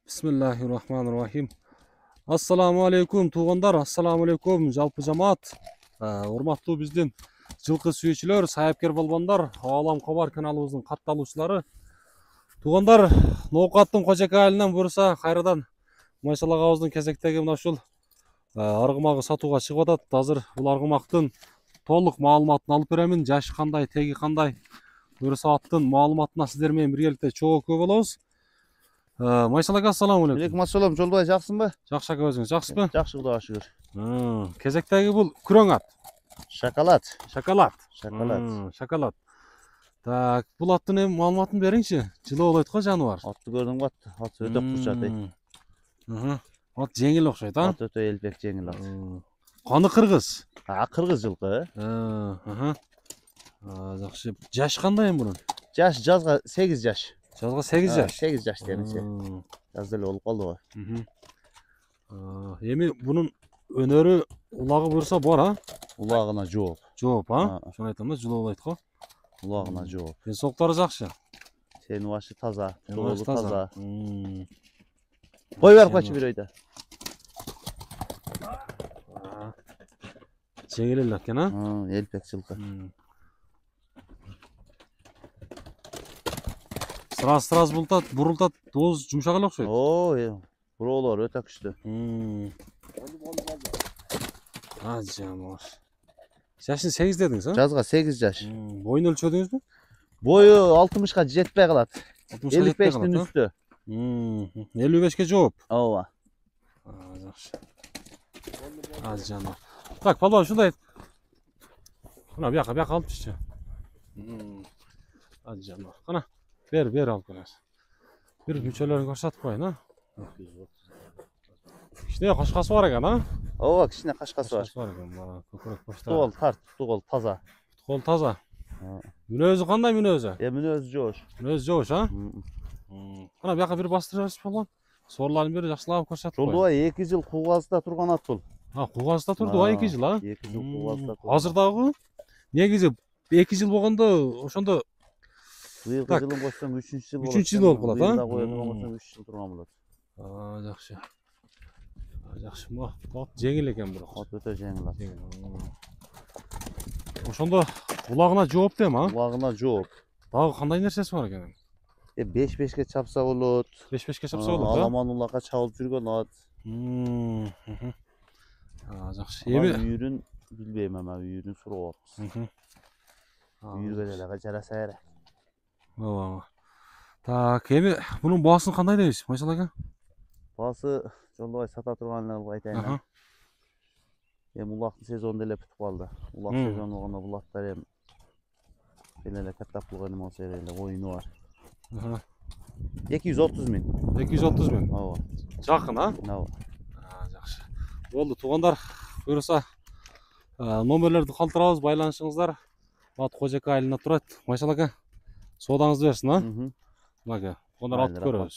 Bismillahirrahmanirrahim. Assalamu alaikum туғандар, ассаламу алейкум жалпы жамаат. Урматтуу биздин жылкы сүйүүчүлөр, саяпкер болбондар, Алам Кабар каналыбыздын катталуучулары. Туғандар, ноокаттын Кожоке айылынан буюрса, кайрадан майшалагабыздын кезектеги мына ушул аргымагы сатууга чыгып атат. Азыр бул аргымактын толук маалыматын алып беремин. Жашы кандай, теги кандай, буюрса аттын маалыматына сиздер менен биргеликте чогуу болобуз. Майшалага ассаламу алейкум. Алейкум ассалам, Жолдобай, жаксыңбы? Жакшы ака, өзүңүз жакшысызбы? Жакшы, Кудайга шүгүр. Кезектеги бул күрөң ат. Шоколад. Шоколад. Так, бул аттын эми маалыматын бериңчи. Жылы болойт го жаныбар. Атты көрдүңбү? Ат өтө курчат. Ат жеңил окшойт, а? Ат өтө элбек жеңил ат. Каны кыргыз. Кыргыз жылкы. Жакшы. Жаш кандай эми бунун? Жаш жазга 8 жаш. Жазга 8 жаш. 8 жаш демесе. Жаз деле болуп калды го. Эми бунун өнөрү улагы буюрса бар, а? Улагына жооп. Жооп, а? Ошону айтам да, жылуу болойт го. Улагына жооп. Денсаулыктары жакшы. Сенин башы таза, Голу таза. Кой берип качы бир ойда. Жеңил эле экен, а? Элбек жылкы. Сырас бурултат, дооз жумшак эле окшойт. Буроолор өтө күчтүү. Жамар. Жашын 8 дедиңиз, а? Жазга 8 жаш. Боюн өлчөдүңүзбү? Бою 60ка жетпей калат. 55-тин үстү. 55ке жооп. Ооба. Жакшы. Жамар. Так, палбан ушундай. Мына бияка алып түшчү. Жамар. Кана. Бер алып келесиз. Бир мүчөлөрүн көрсөтүп коюн, а? Кичине кашкасы бар экен, а? Ооба, кичине кашкасы бар. Көкүрөк башта. Тугол тарт, тугол таза. Тугол таза. Мүнөзү кандай мүнөзү? Мүнөзү жоош. Мүнөзү жоош, а? Кана бияка бир бастырабыз болгон. Сорларын бери жакшылап көрсөтүп коюн. Жолдобай 2 жыл куугазда турган ат бул. Куугазда турду, 2 жыл, а? 2 жыл куугазда турду. Азыр дагы негизи 2 жыл болгондо ошондо Быйылкы жылын койсоң 3-жыл болот. 3-жыл болуп калат, а? Быйылда койгон болсоң 3 жыл турган болот. Жакшы. Жакшы, ат жеңил экен бирок. Ат өтө жеңил ат. Ошондо улагына жооп дем, а? Улагына жооп. Дагы кандай нерсеси бар экен? 5-5ке чапса болот. 5-5ке чапса болот, а? Аламан улакка чабылып жүргөн ат. Жакшы. Эми үйүрүн билбейм, ама үйүрүн сурабаппыз. Үйүргө деле жараса эле. Ооба. Так, эми бунун баасын кандай дейбиз, Майшал ака? Баасы Жолдобай сата турган эле айтайын. Эми улактын сезону деле бүтүп калды. Улак сезону болгондо бул аттар эми эле катта пулга эме болсо эле оюну бар. 230 миң. 230 миң. Ооба. Жакын, а? Ооба. Жакшы. Болду, тугандар, буюрса номерлерди калтырабыз, байланышыңыздар. Ат Кожоке айылында турат. Майшал ака, соодаңызды берсин, а? Мага, тугандар ат көрөбүз.